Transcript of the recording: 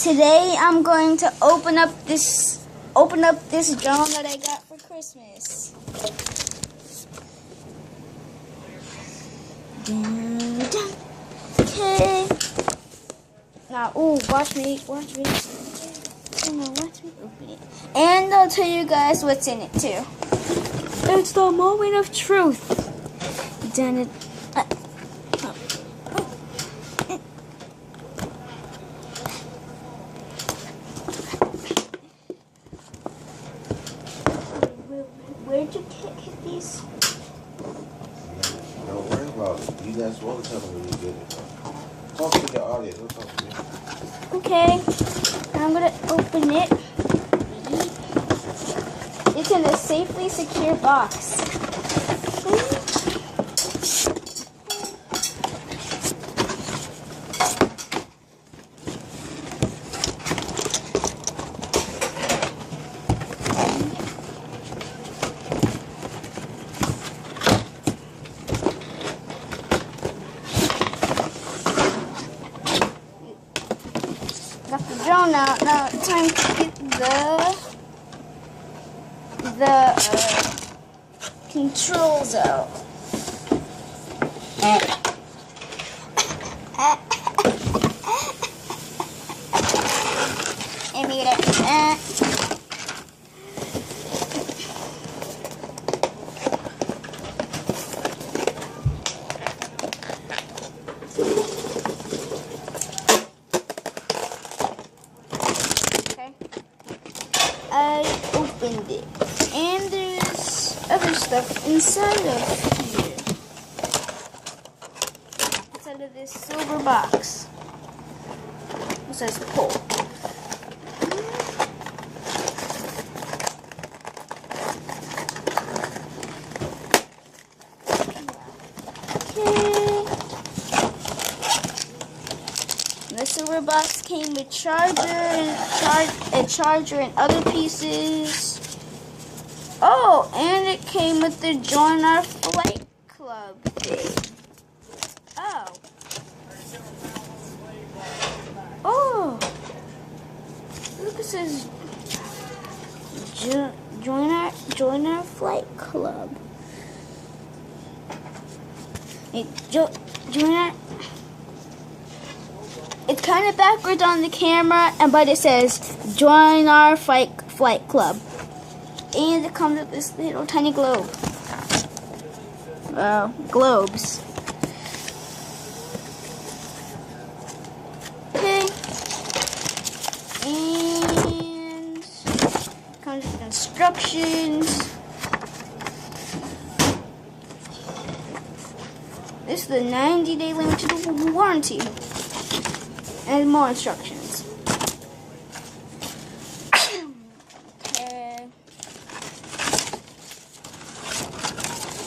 Today I'm going to open up this drone that I got for Christmas. Dun, dun. Okay. Now, watch me. Watch me open it. And I'll tell you guys what's in it too. It's the moment of truth. Dun, dun. Where'd you get these? Don't worry about it. You guys want to tell them when you get it. Talk to the audience. Don't talk to me. Okay. I'm going to open it. It's in a safely secure box. Got the drone out. Now it's time to get the controls out. And we get it. I opened it, and there's other stuff inside of here. Inside of this silver box. It says pull. The silver box came with a charger and other pieces. Oh, and it came with the Join Our Flight Club thing. Oh, look, it says Join Our Flight Club. Join our. It's kind of backwards on the camera, but it says Join Our Flight Club. And it comes with this little tiny globe. Globes. Okay. And it comes with instructions. This is the 90-day limited warranty. And more instructions.